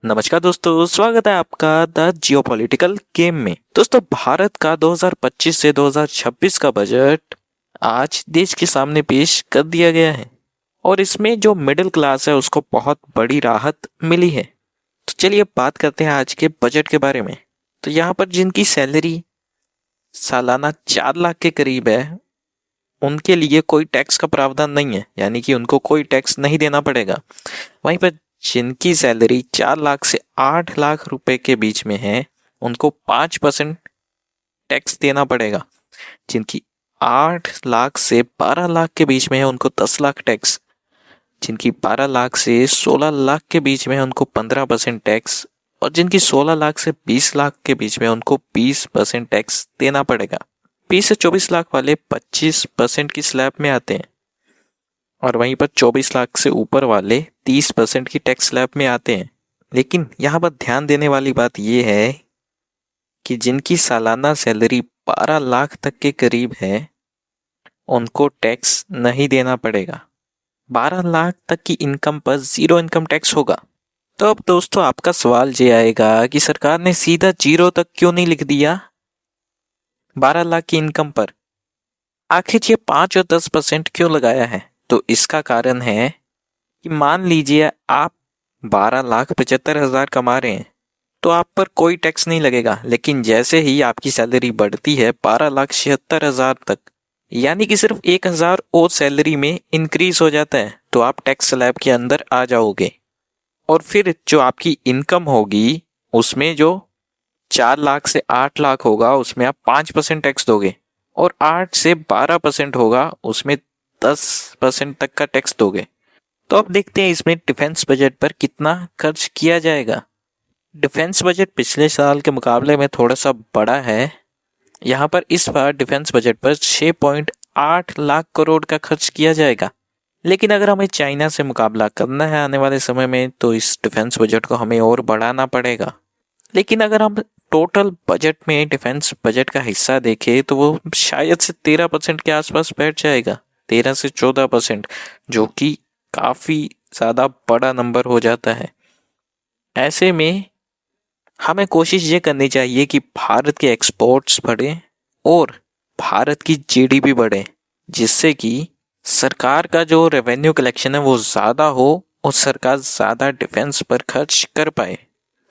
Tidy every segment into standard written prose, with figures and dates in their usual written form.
नमस्कार दोस्तों, स्वागत है आपका द जियोपॉलिटिकल गेम में। दोस्तों, भारत का 2025 से 2026 का बजट आज देश के सामने पेश कर दिया गया है और इसमें जो मिडिल क्लास है उसको बहुत बड़ी राहत मिली है। तो चलिए बात करते हैं आज के बजट के बारे में। तो यहाँ पर जिनकी सैलरी सालाना 4 लाख के करीब है उनके लिए कोई टैक्स का प्रावधान नहीं है, यानी कि उनको कोई टैक्स नहीं देना पड़ेगा। वहीं पर जिनकी सैलरी 4 लाख से 8 लाख रुपए के बीच में है उनको 5% टैक्स देना पड़ेगा। जिनकी 8 लाख से 12 लाख के बीच में है उनको 10 लाख टैक्स। जिनकी 12 लाख से 16 लाख के बीच में है उनको 15% टैक्स और जिनकी 16 लाख से 20 लाख के बीच में उनको 20% टैक्स देना पड़ेगा। 20 से 24 लाख वाले 25% की स्लैब में आते हैं और वहीं पर 24 लाख से ऊपर वाले 30% की टैक्स स्लैब में आते हैं। लेकिन यहाँ पर ध्यान देने वाली बात यह है कि जिनकी सालाना सैलरी 12 लाख तक के करीब है उनको टैक्स नहीं देना पड़ेगा। 12 लाख तक की इनकम पर 0 इनकम टैक्स होगा। तो अब दोस्तों आपका सवाल ये आएगा कि सरकार ने सीधा 0 तक क्यों नहीं लिख दिया 12 लाख की इनकम पर? आखिर ये 5 और 10% क्यों लगाया है? तो इसका कारण है कि मान लीजिए आप 12,75,000 कमा रहे हैं तो आप पर कोई टैक्स नहीं लगेगा, लेकिन जैसे ही आपकी सैलरी बढ़ती है 12,76,000 तक, यानी कि सिर्फ 1,000 और सैलरी में इंक्रीज हो जाता है तो आप टैक्स स्लैब के अंदर आ जाओगे। और फिर जो आपकी इनकम होगी उसमें जो 4 लाख से 8 लाख होगा उसमें आप 5% टैक्स दोगे और 8 से 12% होगा उसमें 10% तक का टैक्स दोगे। तो अब देखते हैं इसमें डिफेंस बजट पर कितना खर्च किया जाएगा। डिफेंस बजट पिछले साल के मुकाबले में थोड़ा सा बड़ा है। यहाँ पर इस बार डिफेंस बजट पर 6.8 लाख करोड़ का खर्च किया जाएगा। लेकिन अगर हमें चाइना से मुकाबला करना है आने वाले समय में तो इस डिफेंस बजट को हमें और बढ़ाना पड़ेगा। लेकिन अगर हम टोटल बजट में डिफेंस बजट का हिस्सा देखें तो वो शायद से 13% के आसपास बैठ जाएगा, 13 से 14%, जो कि काफ़ी ज़्यादा बड़ा नंबर हो जाता है। ऐसे में हमें कोशिश ये करनी चाहिए कि भारत के एक्सपोर्ट्स बढ़ें और भारत की जीडीपी बढ़े, जिससे कि सरकार का जो रेवेन्यू कलेक्शन है वो ज़्यादा हो और सरकार ज़्यादा डिफेंस पर खर्च कर पाए।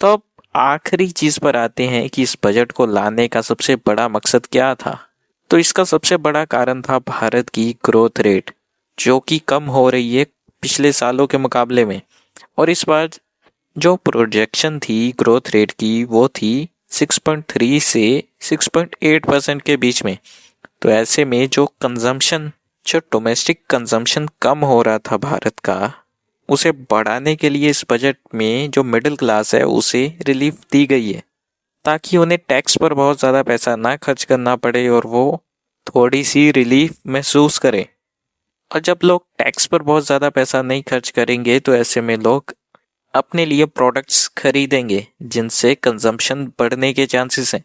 तो अब आखिरी चीज़ पर आते हैं कि इस बजट को लाने का सबसे बड़ा मकसद क्या था। तो इसका सबसे बड़ा कारण था भारत की ग्रोथ रेट, जो कि कम हो रही है पिछले सालों के मुकाबले में। और इस बार जो प्रोजेक्शन थी ग्रोथ रेट की वो थी 6.3 से 6.8% के बीच में। तो ऐसे में जो डोमेस्टिक कंजम्पशन कम हो रहा था भारत का, उसे बढ़ाने के लिए इस बजट में जो मिडिल क्लास है उसे रिलीफ दी गई है, ताकि उन्हें टैक्स पर बहुत ज़्यादा पैसा ना खर्च करना पड़े और वो थोड़ी सी रिलीफ महसूस करें। और जब लोग टैक्स पर बहुत ज़्यादा पैसा नहीं खर्च करेंगे तो ऐसे में लोग अपने लिए प्रोडक्ट्स खरीदेंगे जिनसे कंजम्पशन बढ़ने के चांसेस हैं।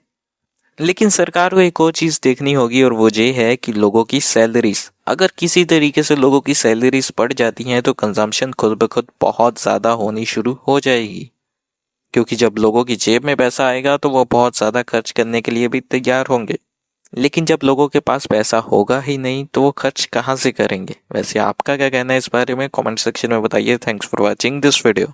लेकिन सरकार को एक और चीज़ देखनी होगी और वो ये है कि लोगों की सैलरीज, अगर किसी तरीके से लोगों की सैलरीज बढ़ जाती हैं तो कंजम्पशन खुद ब खुद बहुत ज़्यादा होनी शुरू हो जाएगी, क्योंकि जब लोगों की जेब में पैसा आएगा तो वो बहुत ज़्यादा खर्च करने के लिए भी तैयार होंगे। लेकिन जब लोगों के पास पैसा होगा ही नहीं तो वो खर्च कहाँ से करेंगे। वैसे आपका क्या कहना है इस बारे में? कमेंट सेक्शन में बताइए। Thanks for watching this video.